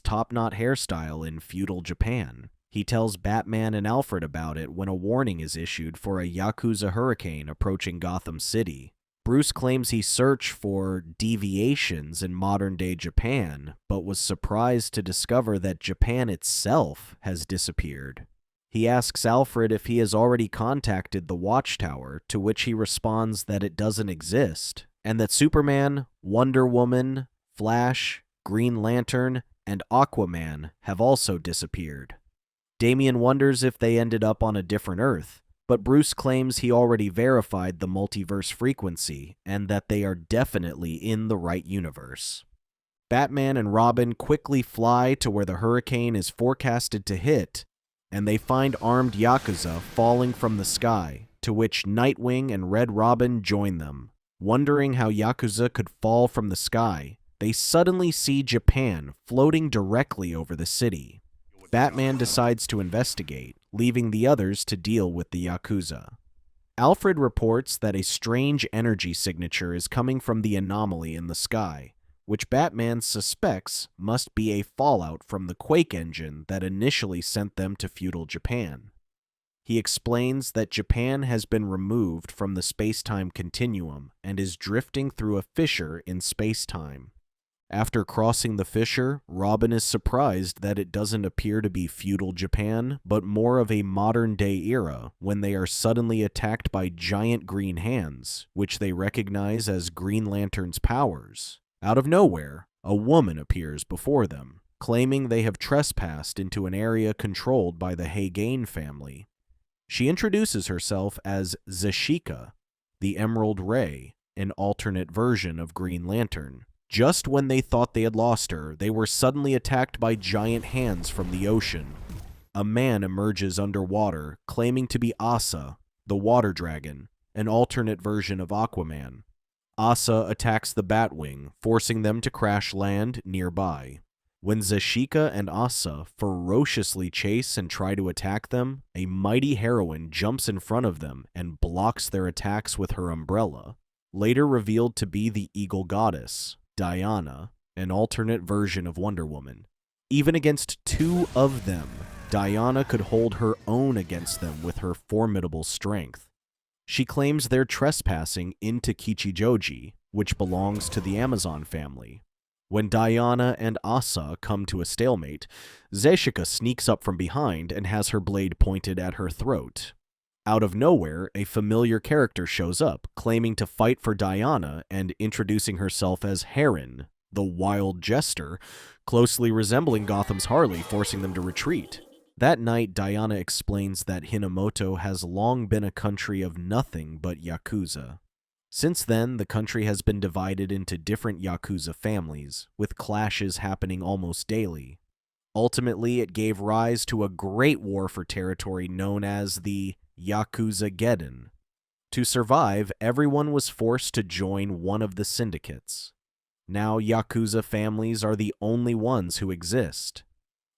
top-knot hairstyle in feudal Japan. He tells Batman and Alfred about it when a warning is issued for a Yakuza hurricane approaching Gotham City. Bruce claims he searched for deviations in modern-day Japan, but was surprised to discover that Japan itself has disappeared. He asks Alfred if he has already contacted the Watchtower, to which he responds that it doesn't exist, and that Superman, Wonder Woman, Flash, Green Lantern, and Aquaman have also disappeared. Damian wonders if they ended up on a different Earth, but Bruce claims he already verified the multiverse frequency and that they are definitely in the right universe. Batman and Robin quickly fly to where the hurricane is forecasted to hit, and they find armed Yakuza falling from the sky, to which Nightwing and Red Robin join them. Wondering how Yakuza could fall from the sky, they suddenly see Japan floating directly over the city. Batman decides to investigate, leaving the others to deal with the Yakuza. Alfred reports that a strange energy signature is coming from the anomaly in the sky, which Batman suspects must be a fallout from the Quake engine that initially sent them to feudal Japan. He explains that Japan has been removed from the space-time continuum and is drifting through a fissure in space-time. After crossing the fissure, Robin is surprised that it doesn't appear to be feudal Japan, but more of a modern-day era, when they are suddenly attacked by giant green hands, which they recognize as Green Lantern's powers. Out of nowhere, a woman appears before them, claiming they have trespassed into an area controlled by the Hagane family. She introduces herself as Zashika, the Emerald Ray, an alternate version of Green Lantern. Just when they thought they had lost her, they were suddenly attacked by giant hands from the ocean. A man emerges underwater, claiming to be Asa, the water dragon, an alternate version of Aquaman. Asa attacks the Batwing, forcing them to crash land nearby. When Zashika and Asa ferociously chase and try to attack them, a mighty heroine jumps in front of them and blocks their attacks with her umbrella. Later revealed to be the Eagle Goddess, Diana, an alternate version of Wonder Woman. Even against two of them, Diana could hold her own against them with her formidable strength. She claims they're trespassing into Kichijoji, which belongs to the Amazon family. When Diana and Asa come to a stalemate, Zashika sneaks up from behind and has her blade pointed at her throat. Out of nowhere, a familiar character shows up, claiming to fight for Diana and introducing herself as Heron, the wild jester, closely resembling Gotham's Harley, forcing them to retreat. That night, Diana explains that Hinamoto has long been a country of nothing but Yakuza. Since then, the country has been divided into different Yakuza families, with clashes happening almost daily. Ultimately, it gave rise to a great war for territory known as the Yakuza-geddon. To survive, everyone was forced to join one of the syndicates. Now, Yakuza families are the only ones who exist.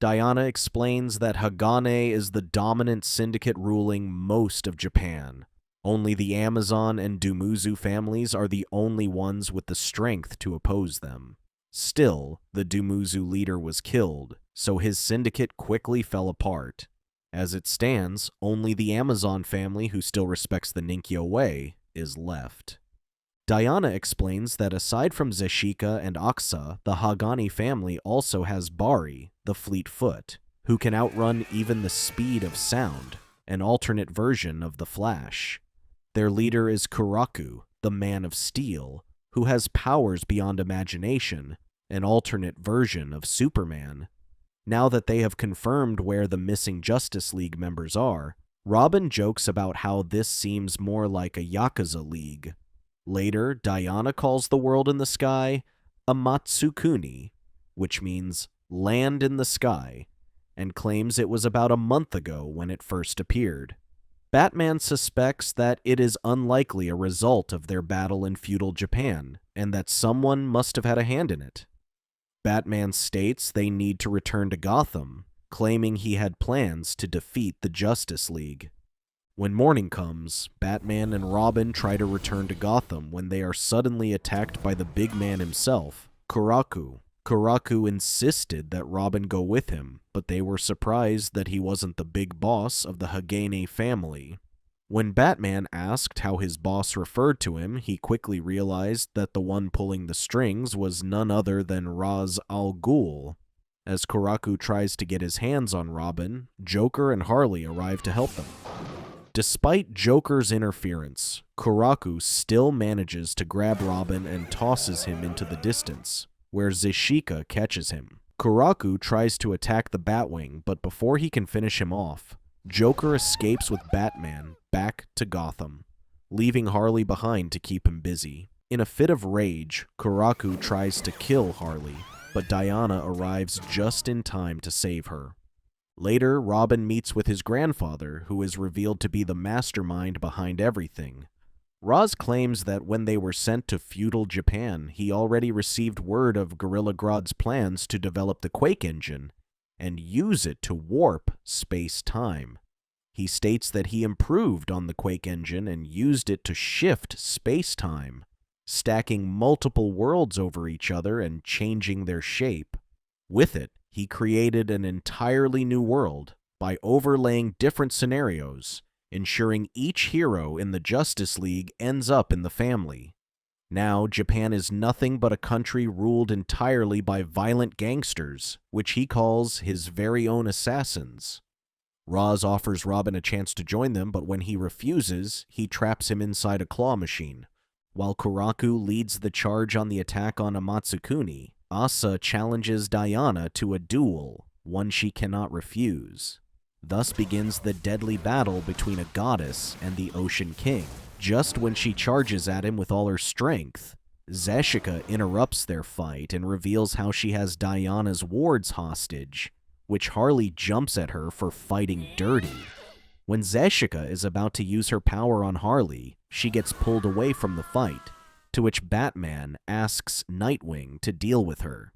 Diana explains that Hagane is the dominant syndicate ruling most of Japan. Only the Amazon and Dumuzu families are the only ones with the strength to oppose them. Still, the Dumuzu leader was killed, so his syndicate quickly fell apart. As it stands, only the Amazon family, who still respects the Ninkyo way, is left. Diana explains that aside from Zashika and Aksa, the Hagane family also has Bari, the fleet foot, who can outrun even the speed of sound, an alternate version of the Flash. Their leader is Kuraku, the Man of Steel, who has powers beyond imagination, an alternate version of Superman. Now that they have confirmed where the missing Justice League members are, Robin jokes about how this seems more like a Yakuza league. Later, Diana calls the world in the sky Amatsukuni, which means land in the sky, and claims it was about a month ago when it first appeared. Batman suspects that it is unlikely a result of their battle in feudal Japan, and that someone must have had a hand in it. Batman states they need to return to Gotham, claiming he had plans to defeat the Justice League. When morning comes, Batman and Robin try to return to Gotham when they are suddenly attacked by the big man himself, Kuraku, Kuraku insisted that Robin go with him, but they were surprised that he wasn't the big boss of the Hagane family. When Batman asked how his boss referred to him, he quickly realized that the one pulling the strings was none other than Ra's al Ghul. As Kuraku tries to get his hands on Robin, Joker and Harley arrive to help them. Despite Joker's interference, Kuraku still manages to grab Robin and tosses him into the distance, where Zashika catches him. Kuraku tries to attack the Batwing, but before he can finish him off, Joker escapes with Batman back to Gotham, leaving Harley behind to keep him busy. In a fit of rage, Kuraku tries to kill Harley, but Diana arrives just in time to save her. Later, Robin meets with his grandfather, who is revealed to be the mastermind behind everything. Ra's claims that when they were sent to feudal Japan, he already received word of Gorilla Grodd's plans to develop the Quake engine and use it to warp space-time. He states that he improved on the Quake engine and used it to shift space-time, stacking multiple worlds over each other and changing their shape. With it, he created an entirely new world by overlaying different scenarios, ensuring each hero in the Justice League ends up in the family. Now, Japan is nothing but a country ruled entirely by violent gangsters, which he calls his very own assassins. Ra's offers Robin a chance to join them, but when he refuses, he traps him inside a claw machine. While Kuraku leads the charge on the attack on Amatsukuni, Asa challenges Diana to a duel, one she cannot refuse. Thus begins the deadly battle between a goddess and the Ocean King. Just when she charges at him with all her strength, Zashika interrupts their fight and reveals how she has Diana's wards hostage, which Harley jumps at her for fighting dirty. When Zashika is about to use her power on Harley, she gets pulled away from the fight, to which Batman asks Nightwing to deal with her.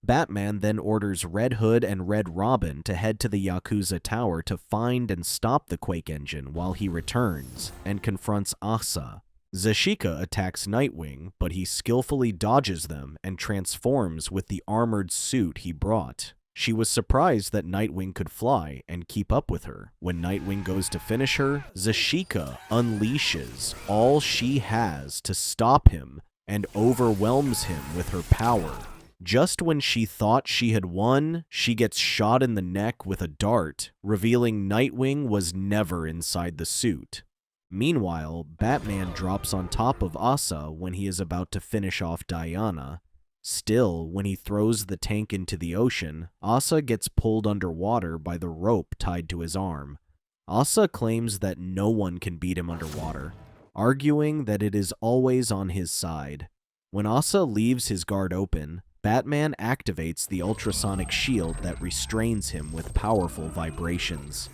Batman then orders Red Hood and Red Robin to head to the Yakuza Tower to find and stop the Quake engine while he returns and confronts Asa. Zashika attacks Nightwing, but he skillfully dodges them and transforms with the armored suit he brought. She was surprised that Nightwing could fly and keep up with her. When Nightwing goes to finish her, Zashika unleashes all she has to stop him and overwhelms him with her power. Just when she thought she had won, she gets shot in the neck with a dart, revealing Nightwing was never inside the suit. Meanwhile, Batman drops on top of Asa when he is about to finish off Diana. Still, when he throws the tank into the ocean, Asa gets pulled underwater by the rope tied to his arm. Asa claims that no one can beat him underwater, arguing that it is always on his side. When Asa leaves his guard open, Batman activates the ultrasonic shield that restrains him with powerful vibrations.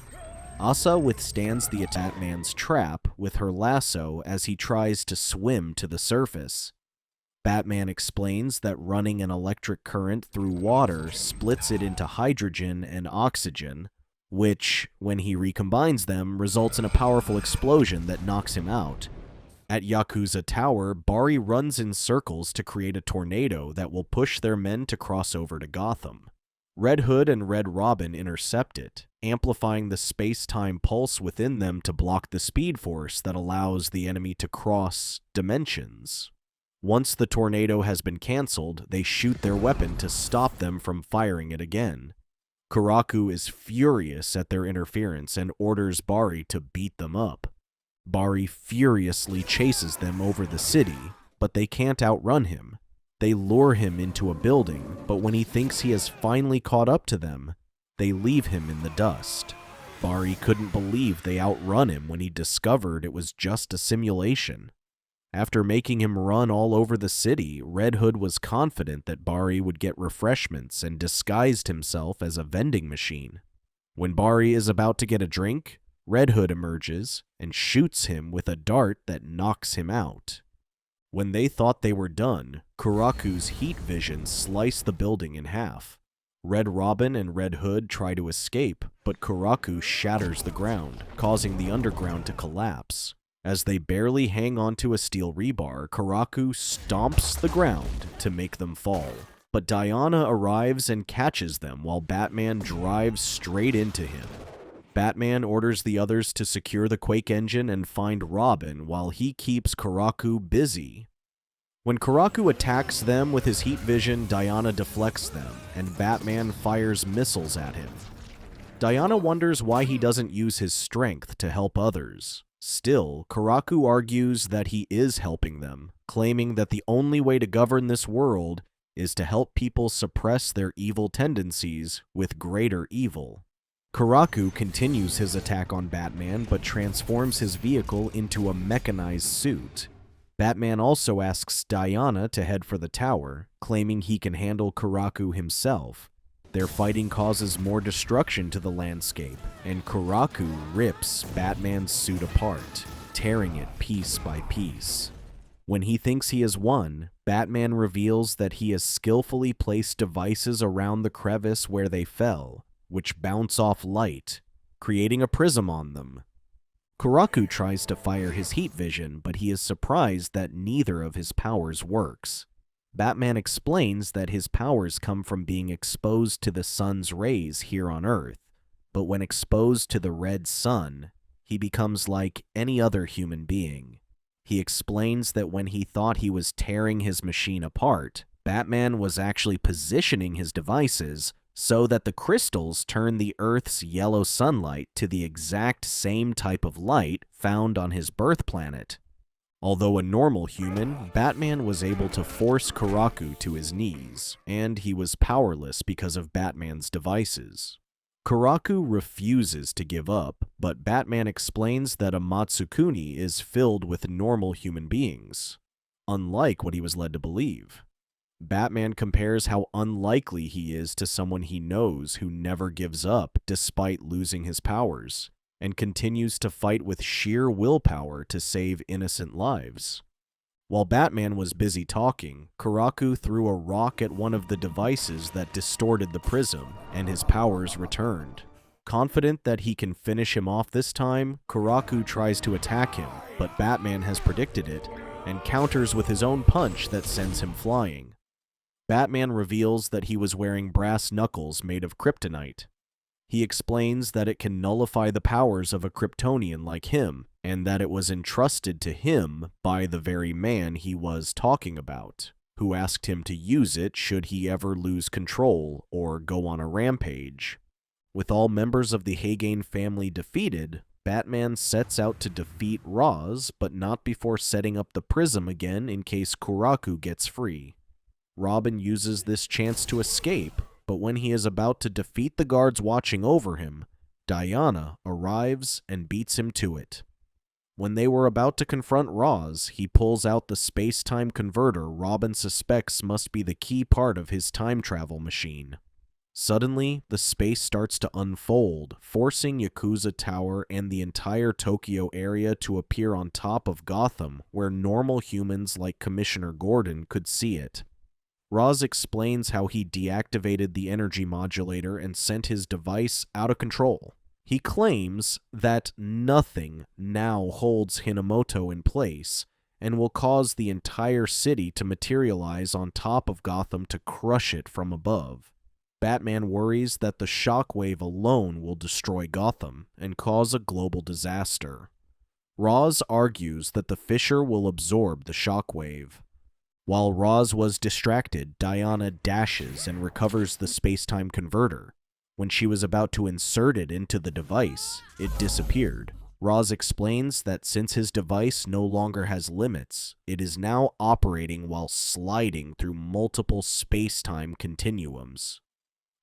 Asa withstands the Batman's trap with her lasso as he tries to swim to the surface. Batman explains that running an electric current through water splits it into hydrogen and oxygen, which, when he recombines them, results in a powerful explosion that knocks him out. At Yakuza Tower, Bari runs in circles to create a tornado that will push their men to cross over to Gotham. Red Hood and Red Robin intercept it, amplifying the space-time pulse within them to block the speed force that allows the enemy to cross dimensions. Once the tornado has been cancelled, they shoot their weapon to stop them from firing it again. Kuraku is furious at their interference and orders Bari to beat them up. Bari furiously chases them over the city, but they can't outrun him. They lure him into a building, but when he thinks he has finally caught up to them, they leave him in the dust. Bari couldn't believe they outrun him when he discovered it was just a simulation. After making him run all over the city, Red Hood was confident that Bari would get refreshments and disguised himself as a vending machine. When Bari is about to get a drink, Red Hood emerges and shoots him with a dart that knocks him out. When they thought they were done, Kuraku's heat vision sliced the building in half. Red Robin and Red Hood try to escape, but Kuraku shatters the ground, causing the underground to collapse. As they barely hang onto a steel rebar, Kuraku stomps the ground to make them fall. but Diana arrives and catches them while Batman drives straight into him. Batman orders the others to secure the Quake engine and find Robin while he keeps Karaku busy. When Karaku attacks them with his heat vision, Diana deflects them, and Batman fires missiles at him. Diana wonders why he doesn't use his strength to help others. Still, Karaku argues that he is helping them, claiming that the only way to govern this world is to help people suppress their evil tendencies with greater evil. Karaku continues his attack on Batman, but transforms his vehicle into a mechanized suit. Batman also asks Diana to head for the tower, claiming he can handle Karaku himself. Their fighting causes more destruction to the landscape, and Karaku rips Batman's suit apart, tearing it piece by piece. When he thinks he has won, Batman reveals that he has skillfully placed devices around the crevice where they fell, which bounce off light, creating a prism on them. Karaku tries to fire his heat vision, but he is surprised that neither of his powers works. Batman explains that his powers come from being exposed to the sun's rays here on Earth, but when exposed to the red sun, he becomes like any other human being. He explains that when he thought he was tearing his machine apart, Batman was actually positioning his devices so that the crystals turn the Earth's yellow sunlight to the exact same type of light found on his birth planet. Although a normal human, Batman was able to force Karaku to his knees, and he was powerless because of Batman's devices. Karaku refuses to give up, but Batman explains that a Matsukuni is filled with normal human beings, unlike what he was led to believe. Batman compares how unlikely he is to someone he knows who never gives up despite losing his powers, and continues to fight with sheer willpower to save innocent lives. While Batman was busy talking, Karaku threw a rock at one of the devices that distorted the prism, and his powers returned. Confident that he can finish him off this time, Karaku tries to attack him, but Batman has predicted it, and counters with his own punch that sends him flying. Batman reveals that he was wearing brass knuckles made of kryptonite. He explains that it can nullify the powers of a Kryptonian like him, and that it was entrusted to him by the very man he was talking about, who asked him to use it should he ever lose control or go on a rampage. With all members of the Hagane family defeated, Batman sets out to defeat Ra's, but not before setting up the prism again in case Karaku gets free. Robin uses this chance to escape, but when he is about to defeat the guards watching over him, Diana arrives and beats him to it. When they were about to confront Ra's, he pulls out the space-time converter Robin suspects must be the key part of his time travel machine. Suddenly, the space starts to unfold, forcing Yakuza Tower and the entire Tokyo area to appear on top of Gotham, where normal humans like Commissioner Gordon could see it. Ra's explains how he deactivated the energy modulator and sent his device out of control. He claims that nothing now holds Hinamoto in place and will cause the entire city to materialize on top of Gotham to crush it from above. Batman worries that the shockwave alone will destroy Gotham and cause a global disaster. Ra's argues that the fissure will absorb the shockwave. While Ra's was distracted, Diana dashes and recovers the space-time converter. When she was about to insert it into the device, it disappeared. Ra's explains that since his device no longer has limits, it is now operating while sliding through multiple space-time continuums.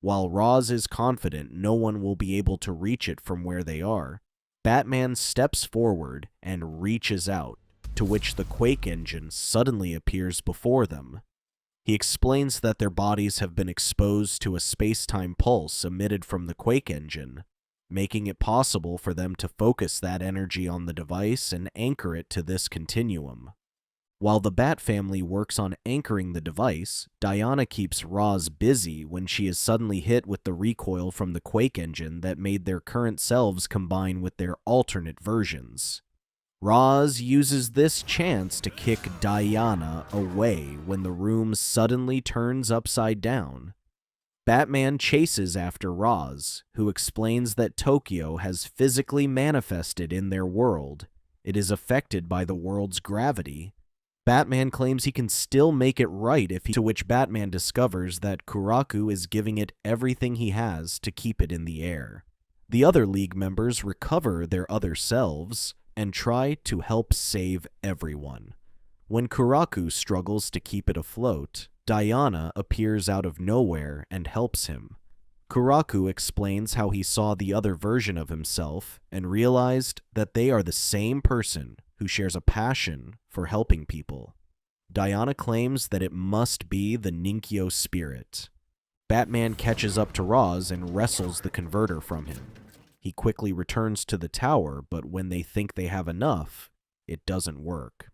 While Ra's is confident no one will be able to reach it from where they are, Batman steps forward and reaches out, to which the Quake engine suddenly appears before them. He explains that their bodies have been exposed to a space-time pulse emitted from the Quake engine, making it possible for them to focus that energy on the device and anchor it to this continuum. While the Bat family works on anchoring the device, Diana keeps Ra's busy when she is suddenly hit with the recoil from the Quake engine that made their current selves combine with their alternate versions. Roz uses this chance to kick Diana away when the room suddenly turns upside down. Batman chases after Roz, who explains that Tokyo has physically manifested in their world. It is affected by the world's gravity. Batman claims he can still make it right to which Batman discovers that Kuraku is giving it everything he has to keep it in the air. The other League members recover their other selves and try to help save everyone. When Kuraku struggles to keep it afloat, Diana appears out of nowhere and helps him. Kuraku explains how he saw the other version of himself and realized that they are the same person who shares a passion for helping people. Diana claims that it must be the Ninkyo spirit. Batman catches up to Roz and wrestles the converter from him. He quickly returns to the tower, but when they think they have enough, it doesn't work.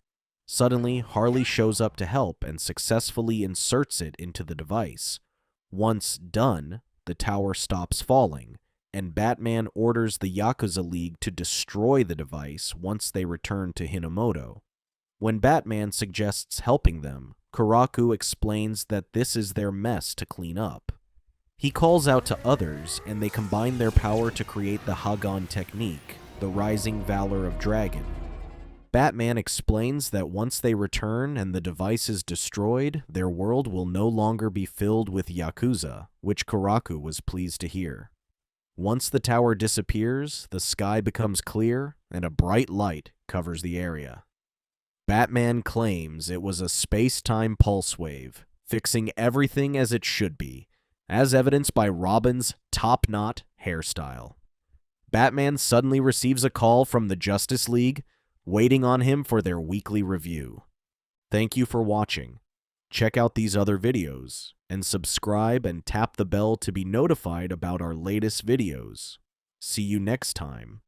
Suddenly, Harley shows up to help and successfully inserts it into the device. Once done, the tower stops falling, and Batman orders the Yakuza League to destroy the device once they return to Hinomoto. When Batman suggests helping them, Kuraku explains that this is their mess to clean up. He calls out to others, and they combine their power to create the Hagon technique, the rising valor of Dragon. Batman explains that once they return and the device is destroyed, their world will no longer be filled with Yakuza, which Kuraku was pleased to hear. Once the tower disappears, the sky becomes clear, and a bright light covers the area. Batman claims it was a space-time pulse wave, fixing everything as it should be, as evidenced by Robin's top-knot hairstyle. Batman suddenly receives a call from the Justice League, waiting on him for their weekly review. Thank you for watching. Check out these other videos, and subscribe and tap the bell to be notified about our latest videos. See you next time.